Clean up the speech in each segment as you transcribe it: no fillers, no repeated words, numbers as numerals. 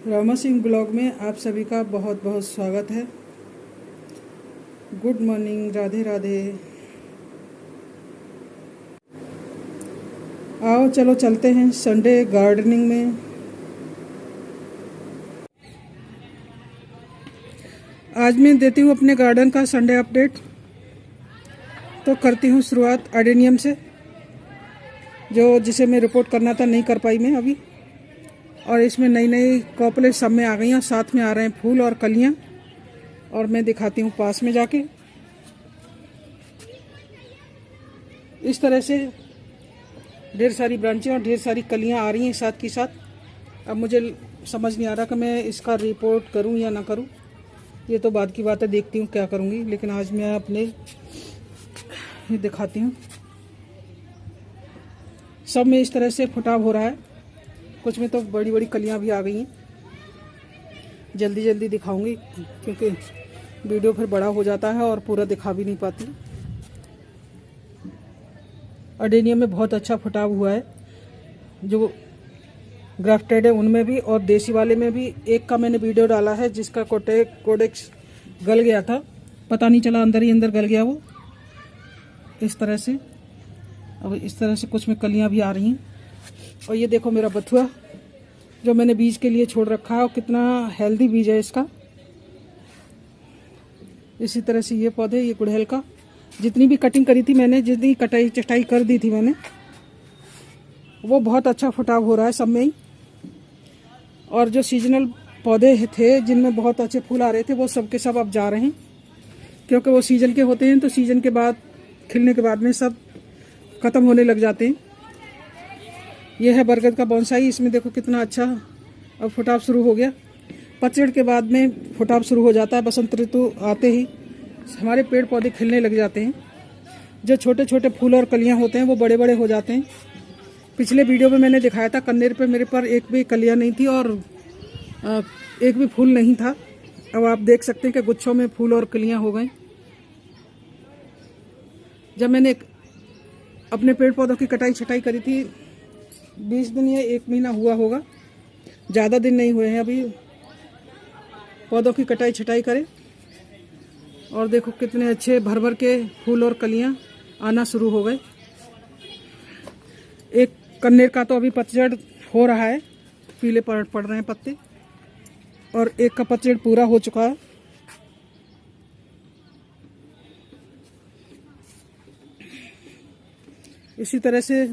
Rama Singh blog में आप सभी का बहुत बहुत स्वागत है। Good morning, Radhe Radhe. आओ चलो चलते हैं संडे गार्डनिंग में। आज मैं देती हूँ अपने गार्डन का संडे अपडेट। तो करती हूँ शुरुआत एडेनियम से, जिसे मैं रिपोर्ट करना था नहीं कर पाई मैं अभी। और इसमें नई नई कॉपलेट सब में आ गई हैं, साथ में आ रहे हैं फूल और कलियां। और मैं दिखाती हूँ पास में जाके। इस तरह से ढेर सारी ब्रांचें और ढेर सारी कलियां आ रही हैं साथ के साथ। अब मुझे समझ नहीं आ रहा कि मैं इसका रिपोर्ट करूं या ना करूं। ये तो बाद की बात है, देखती हूँ क्या करूंगी। लेकिन आज मैं अपने ये दिखाती हूँ। सब में इस तरह से फुटाव हो रहा है, कुछ में तो बड़ी बड़ी कलियां भी आ गई हैं। जल्दी जल्दी दिखाऊंगी क्योंकि वीडियो फिर बड़ा हो जाता है और पूरा दिखा भी नहीं पाती। एडेनियम में बहुत अच्छा फुटाव हुआ है, जो ग्राफ्टेड है उनमें भी और देसी वाले में भी। एक का मैंने वीडियो डाला है जिसका कोडेक्स गल गया था, पता नहीं चला, अंदर ही अंदर गल गया वो। इस तरह से अब इस तरह से कुछ में कलियां भी आ रही हैं। और ये देखो मेरा बथुआ जो मैंने बीज के लिए छोड़ रखा है, और कितना हेल्दी बीज है इसका। इसी तरह से ये पौधे, ये गुड़हल का जितनी भी कटिंग करी थी मैंने, जितनी कटाई चटाई कर दी थी मैंने, वो बहुत अच्छा फुटाव हो रहा है सब में ही। और जो सीजनल पौधे थे जिनमें बहुत अच्छे फूल आ रहे थे, वो सब के सब अब जा रहे हैं, क्योंकि वो सीजन के होते हैं। तो सीजन के बाद, खिलने के बाद में सब खत्म होने लग जाते हैं। यह है बरगद का बोनसाई। इसमें देखो कितना अच्छा अब फुटाव शुरू हो गया। पतझड़ के बाद में फुटाव शुरू हो जाता है। बसंत ऋतु आते ही हमारे पेड़ पौधे खिलने लग जाते हैं। जो छोटे छोटे फूल और कलियां होते हैं वो बड़े बड़े हो जाते हैं। पिछले वीडियो में मैंने दिखाया था कन्नेर पे मेरे पर एक भी कलियां नहीं थी और एक भी फूल नहीं था। अब आप देख सकते हैं कि गुच्छों में फूल और कलियां हो गए। जब मैंने अपने पेड़ पौधों की कटाई छटाई करी थी, 20 दिन या 1 महीना हुआ होगा, ज़्यादा दिन नहीं हुए हैं अभी पौधों की कटाई छटाई करें। और देखो कितने अच्छे भर भर के फूल और कलियां आना शुरू हो गए। एक कन्नेर का तो अभी पतझड़ हो रहा है, पीले पड़ रहे हैं पत्ते, और एक का पतझड़ पूरा हो चुका है। इसी तरह से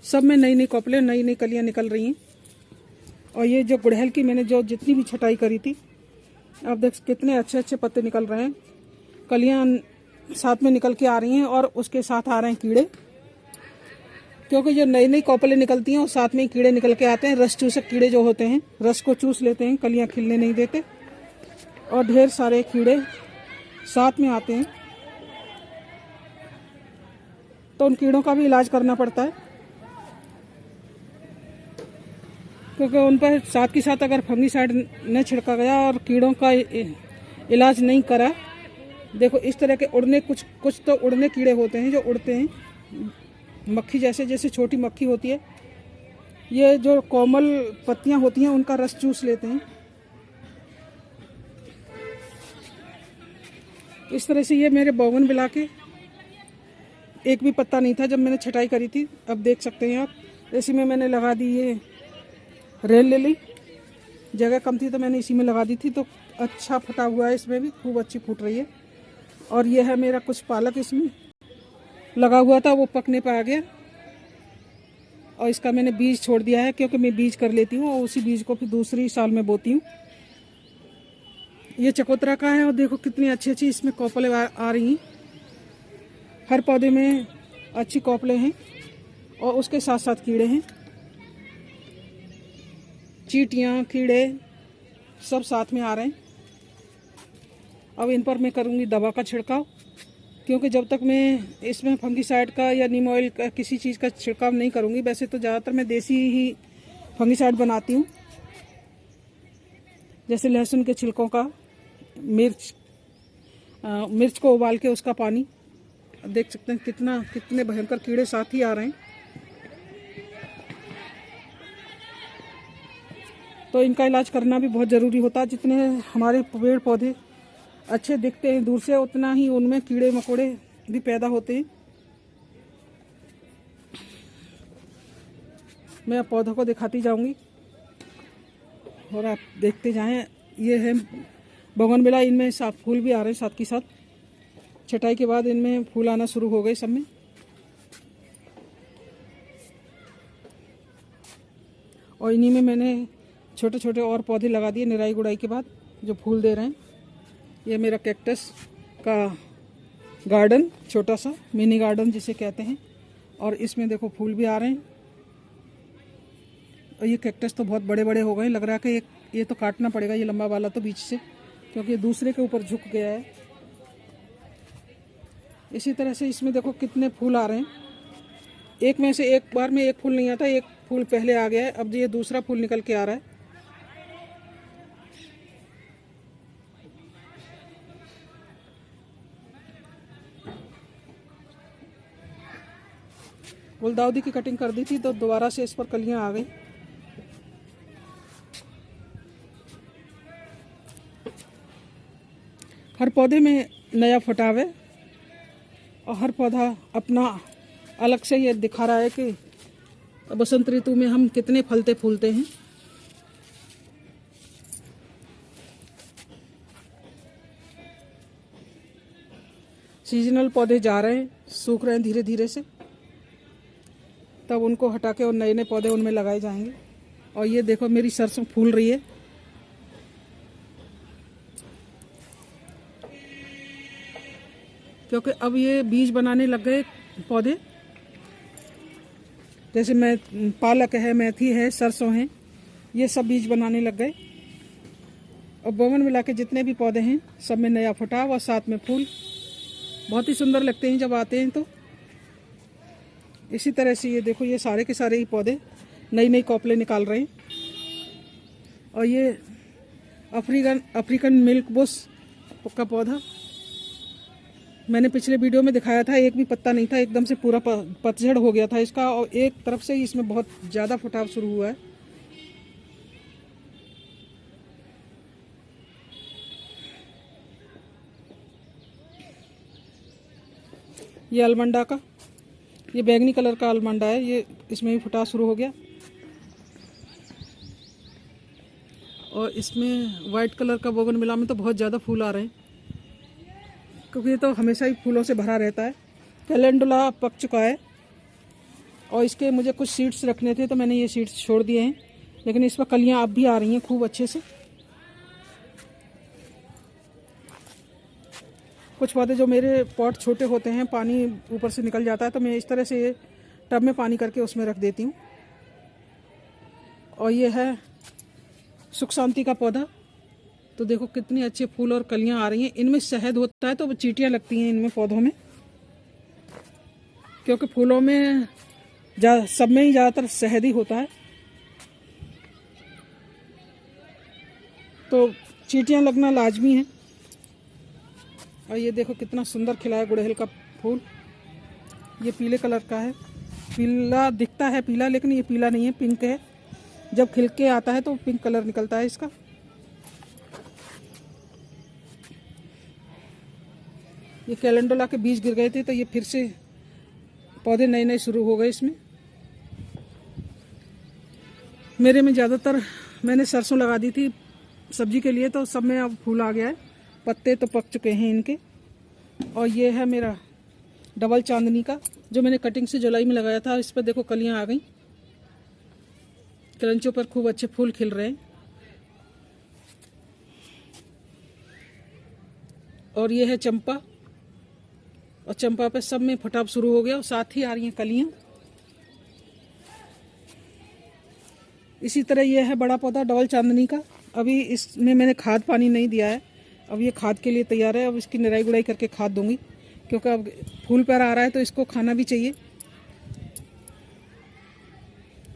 सब में नई नई कॉपलें, नई नई कलियां निकल रही हैं। और ये जो गुड़हल की मैंने जितनी भी छटाई करी थी, आप देख कितने अच्छे अच्छे पत्ते निकल रहे हैं। कलियां साथ में निकल के आ रही हैं और उसके साथ आ रहे हैं कीड़े, क्योंकि जो नई नई कॉपलें निकलती हैं और साथ में ही कीड़े निकल के आते हैं। रस चूसक कीड़े जो होते हैं, रस को चूस लेते हैं, कलियां खिलने नहीं देते। और ढेर सारे कीड़े साथ में आते हैं, तो उन कीड़ों का भी इलाज करना पड़ता है, क्योंकि उन पर साथ के साथ अगर फंगीसाइड न छिड़का गया और कीड़ों का इलाज नहीं करा। देखो इस तरह के उड़ने, कुछ तो उड़ने कीड़े होते हैं जो उड़ते हैं, मक्खी जैसे, जैसे छोटी मक्खी होती है। ये जो कोमल पत्तियां होती हैं उनका रस चूस लेते हैं। इस तरह से ये मेरे बोगनविला के एक भी पत्ता नहीं था जब मैंने छटाई करी थी। अब देख सकते हैं आप, इसी में मैंने लगा दी ये रेल लिली। जगह कम थी तो मैंने इसी में लगा दी थी, तो अच्छा फटा हुआ है। इसमें भी खूब अच्छी फूट रही है। और ये है मेरा कुछ पालक, इसमें लगा हुआ था, वो पकने पर आ गया। और इसका मैंने बीज छोड़ दिया है, क्योंकि मैं बीज कर लेती हूँ और उसी बीज को फिर दूसरी साल में बोती हूँ। ये चकोतरा का है और देखो कितनी अच्छी अच्छी इसमें कॉपलें आ रही हैं। हर पौधे में अच्छी कॉपलें हैं और उसके साथ साथ कीड़े हैं। चींटियाँ, कीड़े सब साथ में आ रहे हैं। अब इन पर मैं करूँगी दवा का छिड़काव, क्योंकि जब तक मैं इसमें फंगीसाइड का या नीम ऑयल का किसी चीज़ का छिड़काव नहीं करूँगी, वैसे तो ज़्यादातर मैं देसी ही फंगीसाइड बनाती हूँ, जैसे लहसुन के छिलकों का, मिर्च को उबाल के उसका पानी। देख सकते हैं कितने भयंकर कीड़े साथ ही आ रहे हैं। तो इनका इलाज करना भी बहुत ज़रूरी होता है। जितने हमारे पेड़ पौधे अच्छे दिखते हैं दूर से, उतना ही उनमें कीड़े मकोड़े भी पैदा होते हैं। मैं अब पौधों को दिखाती जाऊंगी और आप देखते जाएं। ये है बोगनविला, इनमें साफ फूल भी आ रहे हैं साथ के साथ। छटाई के बाद इनमें फूल आना शुरू हो गए सब में। और इन्हीं में मैंने छोटे छोटे और पौधे लगा दिए निराई गुड़ाई के बाद, जो फूल दे रहे हैं। ये मेरा कैक्टस का गार्डन, छोटा सा मिनी गार्डन जिसे कहते हैं, और इसमें देखो फूल भी आ रहे हैं। और ये कैक्टस तो बहुत बड़े बड़े हो गए, लग रहा है कि ये तो काटना पड़ेगा, ये लंबा वाला तो बीच से, क्योंकि दूसरे के ऊपर झुक गया है। इसी तरह से इसमें देखो कितने फूल आ रहे हैं। एक में से एक बार में एक फूल नहीं आता, एक फूल पहले आ गया है, अब ये दूसरा फूल निकल के आ रहा है। गुलदाउदी की कटिंग कर दी थी तो दोबारा से इस पर कलियां आ गई। हर पौधे में नया फटाव है और हर पौधा अपना अलग से ये दिखा रहा है कि बसंत ऋतु में हम कितने फलते फूलते हैं। सीजनल पौधे जा रहे हैं, सूख रहे हैं धीरे धीरे से, तब उनको हटा के और नए नए पौधे उनमें लगाए जाएंगे। और ये देखो मेरी सरसों फूल रही है। क्योंकि अब ये बीज बनाने लग गए पौधे, जैसे पालक है, मेथी है, सरसों है, ये सब बीज बनाने लग गए। और बोगनविला के जितने भी पौधे हैं सब में नया फुटाव और साथ में फूल बहुत ही सुंदर लगते हैं जब आते हैं। तो इसी तरह से ये देखो, ये सारे के सारे ही पौधे नई नई कॉपले निकाल रहे हैं। और ये अफ्रीकन मिल्क बुश का पौधा मैंने पिछले वीडियो में दिखाया था, एक भी पत्ता नहीं था, एकदम से पूरा पतझड़ हो गया था इसका, और एक तरफ से ही इसमें बहुत ज़्यादा फुटाव शुरू हुआ है। ये अलमंडा का, ये बैंगनी कलर का अलमंडा है, ये इसमें भी फुटाव शुरू हो गया। और इसमें वाइट कलर का बोगनविला में तो बहुत ज़्यादा फूल आ रहे हैं, क्योंकि ये तो हमेशा ही फूलों से भरा रहता है। कैलेंडुला पक चुका है और इसके मुझे कुछ सीड्स रखने थे तो मैंने ये सीड्स छोड़ दिए हैं, लेकिन इस पर कलियां अब भी आ रही हैं खूब अच्छे से। कुछ पौधे जो मेरे पॉट छोटे होते हैं, पानी ऊपर से निकल जाता है, तो मैं इस तरह से ये टब में पानी करके उसमें रख देती हूँ। और ये है सुख शांति का पौधा, तो देखो कितने अच्छे फूल और कलियां आ रही हैं। इनमें शहद होता है तो चींटियां लगती हैं इनमें पौधों में, क्योंकि फूलों में सब में ही ज़्यादातर शहद ही होता है, तो चींटियां लगना लाजमी है। और ये देखो कितना सुंदर खिला है गुड़हल का फूल, ये पीले कलर का है। पीला दिखता है पीला, लेकिन ये पीला नहीं है, पिंक है। जब खिल के आता है तो पिंक कलर निकलता है इसका। ये कैलेंडुला के बीज गिर गए थे तो ये फिर से पौधे नए नए शुरू हो गए इसमें। मेरे में ज़्यादातर मैंने सरसों लगा दी थी सब्जी के लिए, तो सब में अब फूल आ गया है, पत्ते तो पक चुके हैं इनके। और ये है मेरा डबल चांदनी का, जो मैंने कटिंग से जुलाई में लगाया था। इस पर देखो कलियां आ गई, क्रंचों पर खूब अच्छे फूल खिल रहे हैं। और ये है चंपा, और चंपा पे सब में फटाव शुरू हो गया और साथ ही आ रही हैं कलियां। इसी तरह ये है बड़ा पौधा डबल चांदनी का। अभी इसमें मैंने खाद पानी नहीं दिया है, अब ये खाद के लिए तैयार है। अब इसकी निराई गुड़ाई करके खाद दूंगी, क्योंकि अब फूल पर आ रहा है तो इसको खाना भी चाहिए।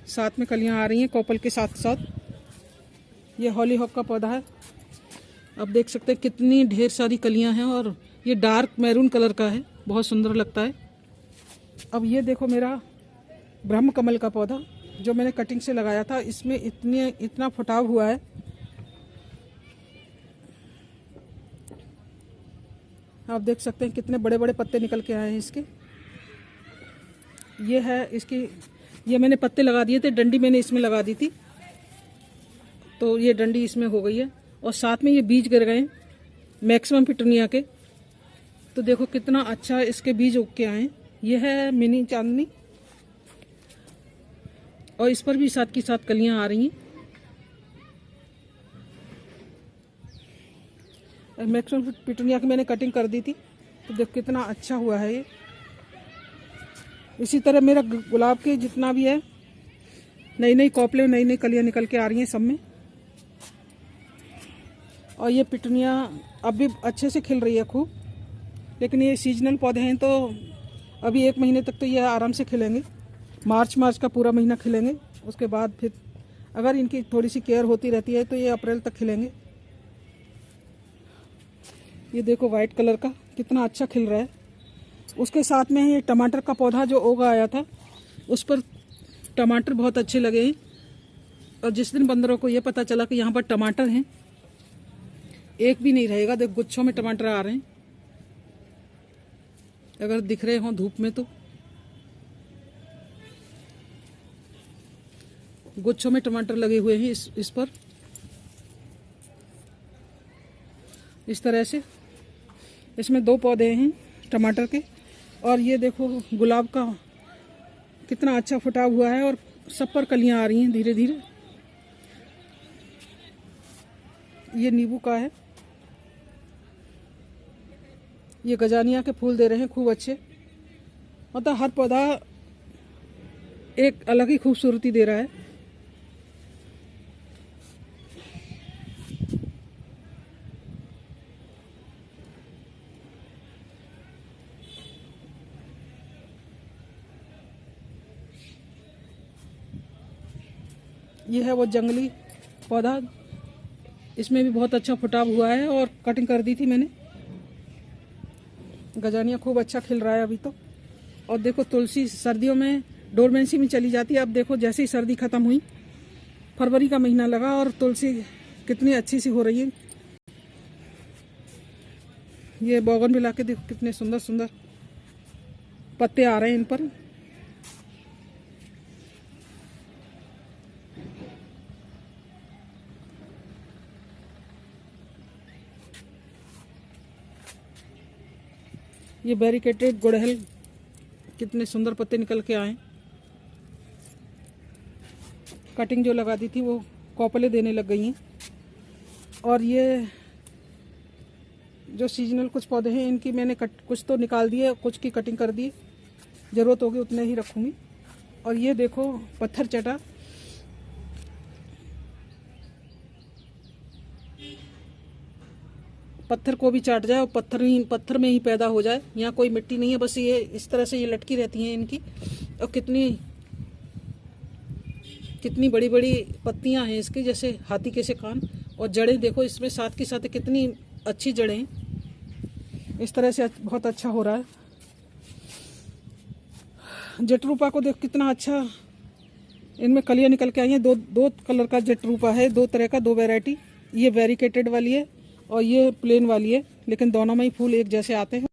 साथ में कलियां आ रही हैं कॉपल के साथ साथ। ये हॉलीहॉक का पौधा है, आप देख सकते हैं कितनी ढेर सारी कलियां हैं, और ये डार्क मैरून कलर का है, बहुत सुंदर लगता है। अब ये देखो मेरा ब्रह्म कमल का पौधा, जो मैंने कटिंग से लगाया था इसमें इतना फुटाव हुआ है। आप देख सकते हैं कितने बड़े बड़े पत्ते निकल के आए हैं इसके। ये है इसकी, ये मैंने पत्ते लगा दिए थे, डंडी मैंने इसमें लगा दी थी, तो ये डंडी इसमें हो गई है। और साथ में ये बीज गिर गए मैक्सिमम पिटूनिया के। तो देखो कितना अच्छा इसके बीज उग के आए। ये है मिनी चांदनी, और इस पर भी साथ की साथ कलियां आ रही हैं। मैक्सिमम पिटूनिया की मैंने कटिंग कर दी थी, तो देखो कितना अच्छा हुआ है ये। इसी तरह मेरा गुलाब के जितना भी है, नई नई कॉपले, नई नई कलियां निकल के आ रही हैं सब में। और ये पिटूनिया अब भी अच्छे से खिल रही है खूब, लेकिन ये सीजनल पौधे हैं तो अभी 1 महीने तक तो ये आराम से खिलेंगे। मार्च का पूरा महीना खिलेंगे। उसके बाद फिर अगर इनकी थोड़ी सी केयर होती रहती है तो ये अप्रैल तक खिलेंगे। ये देखो वाइट कलर का कितना अच्छा खिल रहा है। उसके साथ में ये टमाटर का पौधा जो उगा आया था, उस पर टमाटर बहुत अच्छे लगे हैं। और जिस दिन बंदरों को ये पता चला कि यहाँ पर टमाटर हैं, एक भी नहीं रहेगा। देख गुच्छों में टमाटर आ रहे हैं, अगर दिख रहे हों धूप में तो। गुच्छों में टमाटर लगे हुए हैं इस पर, इस तरह से। इसमें 2 पौधे हैं टमाटर के। और ये देखो गुलाब का कितना अच्छा फुटाव हुआ है, और सब पर कलियां आ रही हैं धीरे धीरे। ये नींबू का है, ये गजानिया के फूल दे रहे हैं खूब अच्छे। मतलब हर पौधा एक अलग ही खूबसूरती दे रहा है। ये है वो जंगली पौधा, इसमें भी बहुत अच्छा फुटाव हुआ है और कटिंग कर दी थी मैंने। गजानिया खूब अच्छा खिल रहा है अभी तो। और देखो तुलसी सर्दियों में डोरमेंसी में चली जाती है। अब देखो जैसे ही सर्दी खत्म हुई, फरवरी का महीना लगा और तुलसी कितनी अच्छी सी हो रही है। ये बोगनविला के देखो कितने सुंदर सुंदर पत्ते आ रहे हैं इन पर। ये बैरिकेटेड गुड़हल, कितने सुंदर पत्ते निकल के आए। कटिंग जो लगा दी थी वो कॉपले देने लग गई हैं। और ये जो सीजनल कुछ पौधे हैं इनकी मैंने कुछ तो निकाल दिए, कुछ की कटिंग कर दी। ज़रूरत होगी उतने ही रखूँगी। और ये देखो पत्थर चटा, पत्थर को भी चाट जाए और पत्थर में ही पैदा हो जाए। यहाँ कोई मिट्टी नहीं है, बस ये इस तरह से ये लटकी रहती हैं इनकी। और कितनी बड़ी बड़ी पत्तियां हैं इसकी, जैसे हाथी के से कान। और जड़ें देखो इसमें साथ के साथ कितनी अच्छी जड़ें हैं। इस तरह से बहुत अच्छा हो रहा है। जटरूपा को देखो कितना अच्छा, इनमें कलियां निकल के आई हैं। दो कलर का जटरूपा है, 2 तरह का, 2 वैरायटी। ये वेरिकेटेड वाली है और ये प्लेन वाली है, लेकिन दोनों में ही फूल एक जैसे आते हैं।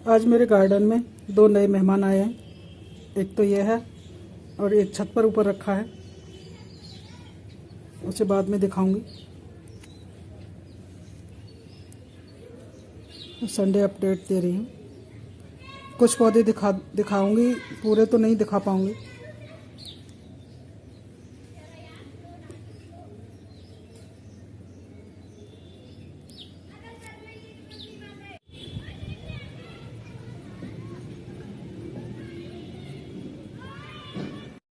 आज मेरे गार्डन में 2 नए मेहमान आए हैं। एक तो ये है और एक छत पर ऊपर रखा है, उसे बाद में दिखाऊंगी। संडे अपडेट दे रही हूँ। कुछ पौधे दिखाऊंगी, पूरे तो नहीं दिखा पाऊंगी।